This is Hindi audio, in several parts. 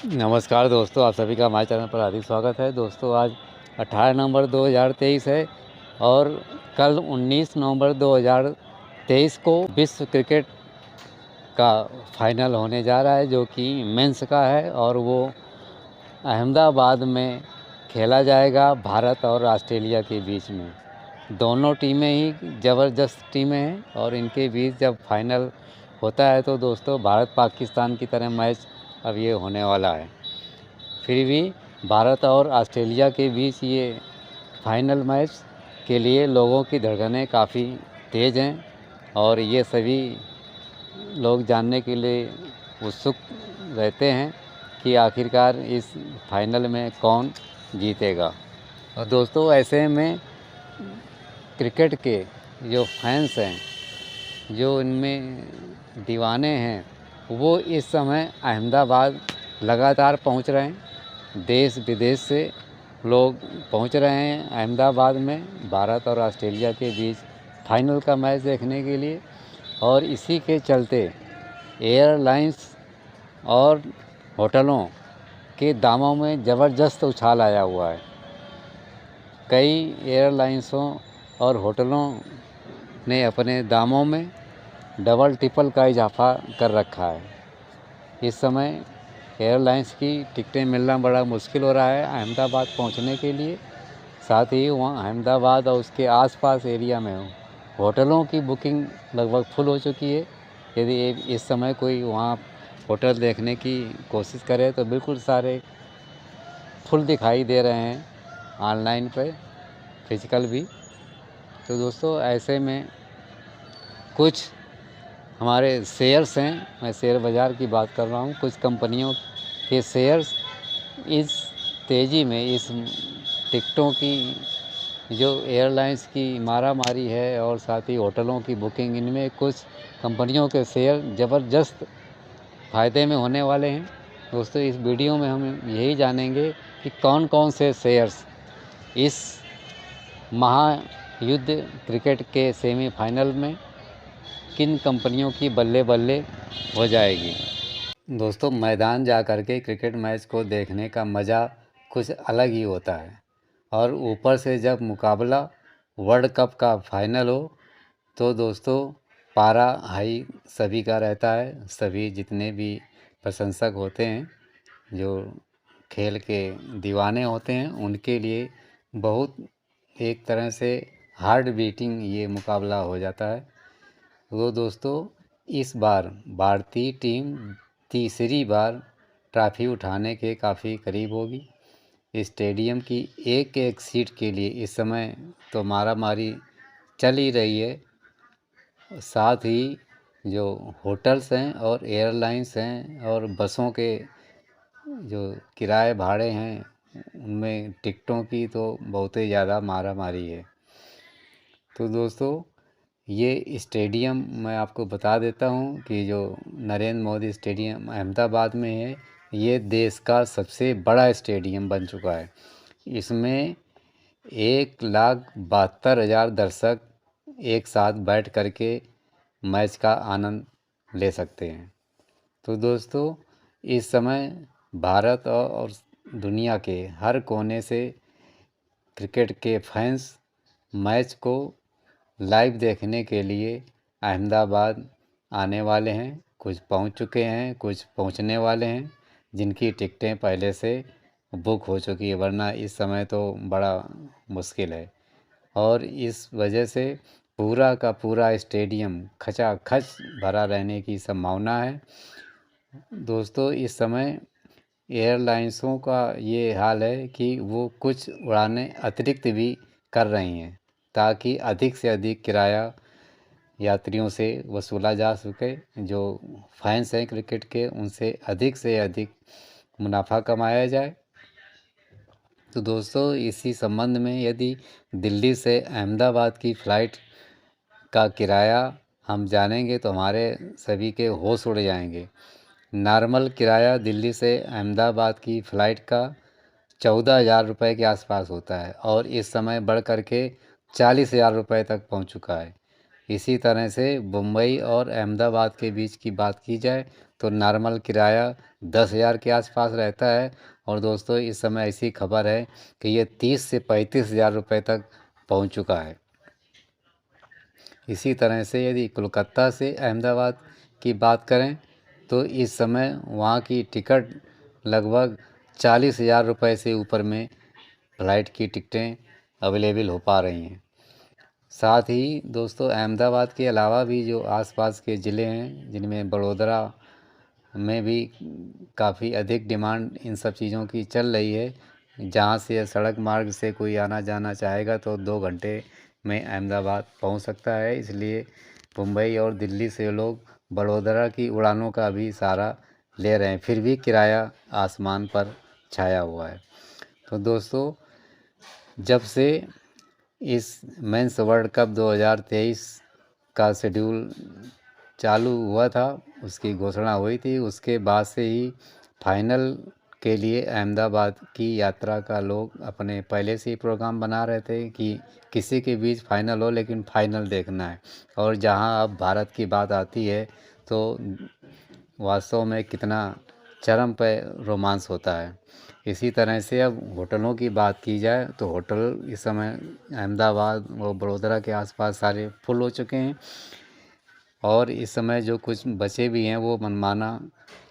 नमस्कार दोस्तों, आप सभी का हमारे चैनल पर हार्दिक स्वागत है। दोस्तों आज 18 नवंबर 2023 है और कल 19 नवंबर 2023 को विश्व क्रिकेट का फाइनल होने जा रहा है, जो कि मेंस का है और वो अहमदाबाद में खेला जाएगा भारत और ऑस्ट्रेलिया के बीच में। दोनों टीमें ही ज़बरदस्त टीमें हैं और इनके बीच जब फाइनल होता है तो दोस्तों भारत पाकिस्तान की तरह मैच अब ये होने वाला है। फिर भी भारत और ऑस्ट्रेलिया के बीच ये फाइनल मैच के लिए लोगों की धड़कनें काफ़ी तेज़ हैं और ये सभी लोग जानने के लिए उत्सुक रहते हैं कि आखिरकार इस फाइनल में कौन जीतेगा। और दोस्तों ऐसे में क्रिकेट के जो फैंस हैं, जो इनमें दीवाने हैं, वो इस समय अहमदाबाद लगातार पहुंच रहे हैं। देश विदेश से लोग पहुंच रहे हैं अहमदाबाद में भारत और ऑस्ट्रेलिया के बीच फाइनल का मैच देखने के लिए। और इसी के चलते एयरलाइंस और होटलों के दामों में ज़बरदस्त उछाल आया हुआ है। कई एयरलाइंसों और होटलों ने अपने दामों में डबल ट्रिपल का इजाफा कर रखा है। इस समय एयरलाइंस की टिकटें मिलना बड़ा मुश्किल हो रहा है अहमदाबाद पहुंचने के लिए। साथ ही वहाँ अहमदाबाद और उसके आसपास एरिया में होटलों की बुकिंग लगभग फुल हो चुकी है। यदि इस समय कोई वहाँ होटल देखने की कोशिश करे तो बिल्कुल सारे फुल दिखाई दे रहे हैं, ऑनलाइन पे, फिजिकल भी। तो दोस्तों ऐसे में कुछ हमारे शेयर्स हैं, मैं शेयर बाज़ार की बात कर रहा हूँ, कुछ कंपनियों के शेयर्स इस तेज़ी में, इस टिकटों की जो एयरलाइंस की मारामारी है और साथ ही होटलों की बुकिंग, इनमें कुछ कंपनियों के शेयर ज़बरदस्त फ़ायदे में होने वाले हैं। दोस्तों इस वीडियो में हम यही जानेंगे कि कौन कौन से शेयर्स इस महायुद्ध क्रिकेट के सेमीफाइनल में किन कंपनियों की बल्ले बल्ले हो जाएगी। दोस्तों मैदान जा कर के क्रिकेट मैच को देखने का मज़ा कुछ अलग ही होता है और ऊपर से जब मुकाबला वर्ल्ड कप का फाइनल हो तो दोस्तों पारा हाई सभी का रहता है। सभी जितने भी प्रशंसक होते हैं, जो खेल के दीवाने होते हैं, उनके लिए बहुत एक तरह से हार्ड बीटिंग ये मुकाबला हो जाता है। तो दोस्तों इस बार भारतीय टीम तीसरी बार ट्रॉफी उठाने के काफ़ी करीब होगी। स्टेडियम की एक एक सीट के लिए इस समय तो मारामारी चल ही रही है। साथ ही जो होटल्स हैं और एयरलाइंस हैं और बसों के जो किराए भाड़े हैं, उनमें टिकटों की तो बहुत ही ज़्यादा मारामारी है। तो दोस्तों ये स्टेडियम मैं आपको बता देता हूँ कि जो नरेंद्र मोदी स्टेडियम अहमदाबाद में है, ये देश का सबसे बड़ा स्टेडियम बन चुका है। इसमें 1,72,000 दर्शक एक साथ बैठ करके मैच का आनंद ले सकते हैं। तो दोस्तों इस समय भारत और दुनिया के हर कोने से क्रिकेट के फैंस मैच को लाइव देखने के लिए अहमदाबाद आने वाले हैं। कुछ पहुंच चुके हैं, कुछ पहुंचने वाले हैं, जिनकी टिकटें पहले से बुक हो चुकी है, वरना इस समय तो बड़ा मुश्किल है। और इस वजह से पूरा का पूरा स्टेडियम खचाखच भरा रहने की संभावना है। दोस्तों इस समय एयरलाइंसों का ये हाल है कि वो कुछ उड़ानें अतिरिक्त भी कर रही हैं ताकि अधिक से अधिक किराया यात्रियों से वसूला जा सके। जो फैंस हैं क्रिकेट के, उनसे अधिक से अधिक मुनाफा कमाया जाए। तो दोस्तों इसी संबंध में यदि दिल्ली से अहमदाबाद की फ़्लाइट का किराया हम जानेंगे तो हमारे सभी के होश उड़ जाएंगे। नॉर्मल किराया दिल्ली से अहमदाबाद की फ़्लाइट का 14,000 रुपये के आसपास होता है और इस समय बढ़ कर के 40,000 रुपये तक पहुंच चुका है। इसी तरह से मुंबई और अहमदाबाद के बीच की बात की जाए तो नॉर्मल किराया 10,000 के आसपास रहता है। और दोस्तों इस समय ऐसी खबर है कि ये 30 से 35,000 रुपये तक पहुंच चुका है। इसी तरह से यदि कोलकाता से अहमदाबाद की बात करें तो इस समय वहाँ की टिकट लगभग 40,000 रुपये से ऊपर में फ़्लाइट की टिकटें अवेलेबल हो पा रही हैं। साथ ही दोस्तों अहमदाबाद के अलावा भी जो आसपास के ज़िले हैं, जिनमें बड़ोदरा में भी काफ़ी अधिक डिमांड इन सब चीज़ों की चल रही है। जहाँ से सड़क मार्ग से कोई आना जाना चाहेगा तो 2 घंटे में अहमदाबाद पहुँच सकता है। इसलिए मुंबई और दिल्ली से लोग बड़ोदरा की उड़ानों का भी सहारा ले रहे हैं, फिर भी किराया आसमान पर छाया हुआ है। तो दोस्तों जब से इस मेंस वर्ल्ड कप 2023 का शेड्यूल चालू हुआ था, उसकी घोषणा हुई थी, उसके बाद से ही फाइनल के लिए अहमदाबाद की यात्रा का लोग अपने पहले से ही प्रोग्राम बना रहे थे कि किसी के बीच फाइनल हो लेकिन फाइनल देखना है। और जहां अब भारत की बात आती है तो वास्तव में कितना चरम पे रोमांस होता है। इसी तरह से अब होटलों की बात की जाए तो होटल इस समय अहमदाबाद और बड़ोदरा के आसपास सारे फुल हो चुके हैं। और इस समय जो कुछ बचे भी हैं वो मनमाना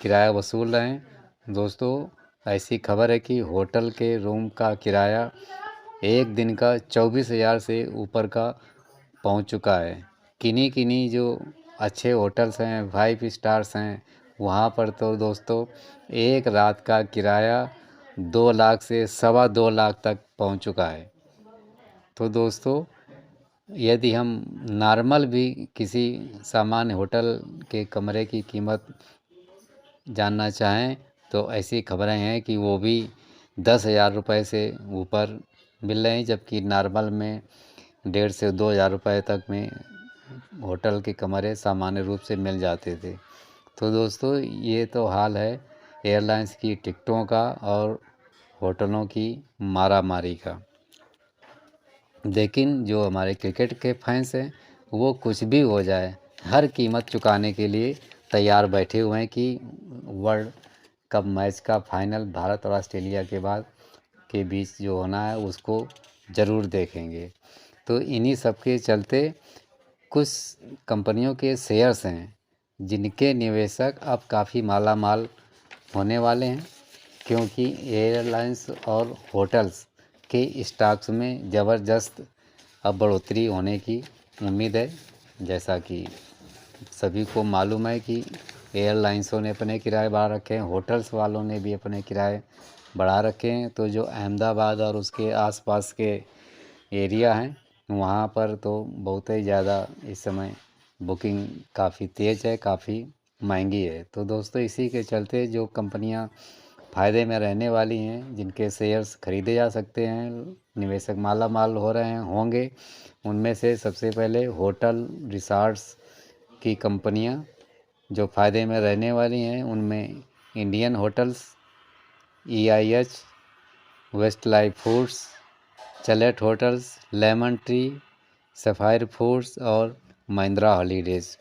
किराया वसूल रहे हैं। दोस्तों ऐसी खबर है कि होटल के रूम का किराया एक दिन का 24,000 से ऊपर का पहुंच चुका है। किन्हीं किन्हीं जो अच्छे होटल्स हैं, 5 स्टार्स हैं, वहाँ पर तो दोस्तों एक रात का किराया 2 लाख से सवा 2 लाख तक पहुंच चुका है। तो दोस्तों यदि हम नॉर्मल भी किसी सामान्य होटल के कमरे की कीमत जानना चाहें तो ऐसी खबरें हैं कि वो भी 10,000 रुपये से ऊपर मिल रहे हैं, जबकि नॉर्मल में 1,500 से 2,000 रुपये तक में होटल के कमरे सामान्य रूप से मिल जाते थे। तो दोस्तों ये तो हाल है एयरलाइंस की टिकटों का और होटलों की मारामारी का। लेकिन जो हमारे क्रिकेट के फैंस हैं वो कुछ भी हो जाए हर कीमत चुकाने के लिए तैयार बैठे हुए हैं कि वर्ल्ड कप मैच का फाइनल भारत और ऑस्ट्रेलिया के बीच जो होना है उसको ज़रूर देखेंगे। तो इन्हीं सब के चलते कुछ कंपनियों के शेयर्स हैं जिनके निवेशक अब काफ़ी माला माल होने वाले हैं, क्योंकि एयरलाइंस और होटल्स के स्टॉक्स में ज़बरदस्त अब बढ़ोतरी होने की उम्मीद है। जैसा कि सभी को मालूम है कि एयरलाइंसों ने अपने किराए बढ़ा रखे हैं, होटल्स वालों ने भी अपने किराए बढ़ा रखे हैं। तो जो अहमदाबाद और उसके आसपास के एरिया हैं वहाँ पर तो बहुत ही ज़्यादा इस समय बुकिंग काफ़ी तेज़ है, काफ़ी महंगी है। तो दोस्तों इसी के चलते जो कंपनियां फ़ायदे में रहने वाली हैं, जिनके शेयर्स खरीदे जा सकते हैं, निवेशक माला माल हो रहे हैं होंगे, उनमें से सबसे पहले होटल रिसॉर्ट्स की कंपनियां जो फ़ायदे में रहने वाली हैं उनमें Indian Hotels, EIH, Westlife Foods, Chalet Hotels, Lemon Tree, Sapphire Foods और महिंद्रा हॉलीडेज़।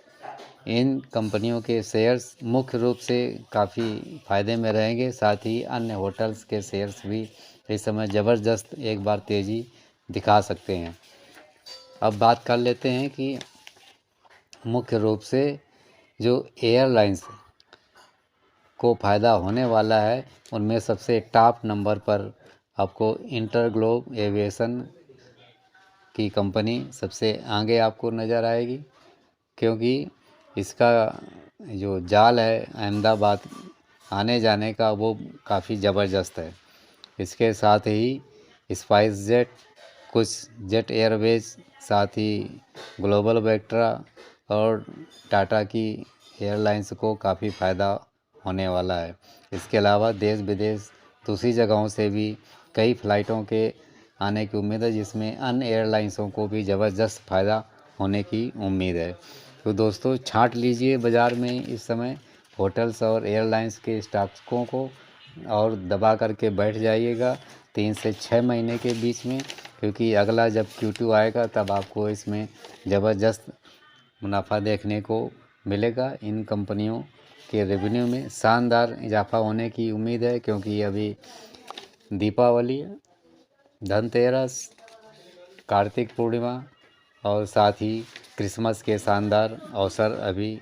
इन कंपनियों के शेयर्स मुख्य रूप से काफ़ी फ़ायदे में रहेंगे। साथ ही अन्य होटल्स के शेयर्स भी इस समय ज़बरदस्त एक बार तेज़ी दिखा सकते हैं। अब बात कर लेते हैं कि मुख्य रूप से जो एयरलाइंस को फ़ायदा होने वाला है उनमें सबसे टॉप नंबर पर आपको इंटरग्लोब एविएशन की कंपनी सबसे आगे आपको नज़र आएगी, क्योंकि इसका जो जाल है अहमदाबाद आने जाने का वो काफ़ी ज़बरदस्त है। इसके साथ ही स्पाइस जेट, कुछ जेट एयरवेज, साथ ही ग्लोबल वेक्ट्रा और टाटा की एयरलाइंस को काफ़ी फ़ायदा होने वाला है। इसके अलावा देश विदेश दूसरी जगहों से भी कई फ़्लाइटों के आने की उम्मीद है, जिसमें अन्य एयरलाइंसों को भी ज़बरदस्त फ़ायदा होने की उम्मीद है। तो दोस्तों छांट लीजिए बाज़ार में इस समय होटल्स और एयरलाइंस के स्टॉक्सों को और दबा करके बैठ जाइएगा 3 से 6 महीने के बीच में, क्योंकि अगला जब Q2 आएगा तब आपको इसमें ज़बरदस्त मुनाफा देखने को मिलेगा इन कंपनियों के रेवेन्यू में शानदार इजाफा होने की उम्मीद है, क्योंकि अभी दीपावली, धनतेरस, कार्तिक पूर्णिमा और साथ ही क्रिसमस के शानदार अवसर अभी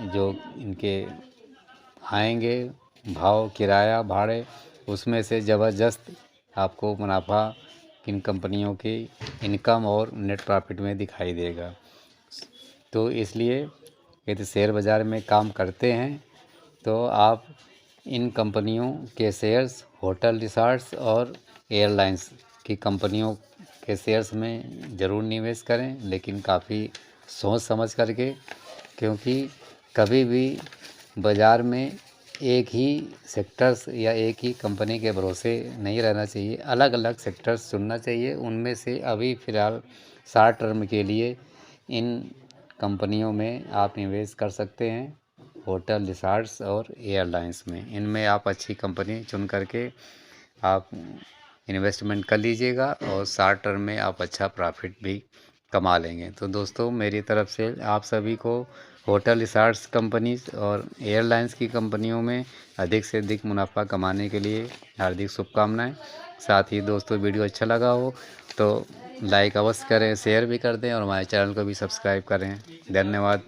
जो इनके आएंगे, भाव, किराया, भाड़े, उसमें से ज़बरदस्त आपको मुनाफा इन कंपनियों की इनकम और नेट प्रॉफिट में दिखाई देगा। तो इसलिए यदि शेयर बाज़ार में काम करते हैं तो आप इन कंपनियों के शेयर्स, होटल रिसॉर्ट्स और एयरलाइंस की कंपनियों के शेयर्स में ज़रूर निवेश करें, लेकिन काफ़ी सोच समझ करके, क्योंकि कभी भी बाज़ार में एक ही सेक्टर्स या एक ही कंपनी के भरोसे नहीं रहना चाहिए, अलग अलग सेक्टर्स चुनना चाहिए। उनमें से अभी फ़िलहाल शॉर्ट टर्म के लिए इन कंपनियों में आप निवेश कर सकते हैं, होटल रिसॉर्ट्स और एयरलाइंस में। इनमें आप अच्छी कंपनी चुन करके आप इन्वेस्टमेंट कर लीजिएगा और शॉर्ट टर्म में आप अच्छा प्रॉफिट भी कमा लेंगे। तो दोस्तों, मेरी तरफ से आप सभी को होटल रिसॉर्ट्स कंपनीज और एयरलाइंस की कंपनियों में अधिक से अधिक मुनाफा कमाने के लिए हार्दिक शुभकामनाएं। साथ ही दोस्तों, वीडियो अच्छा लगा हो तो लाइक अवश्य करें, शेयर भी कर दें और हमारे चैनल को भी सब्सक्राइब करें। धन्यवाद।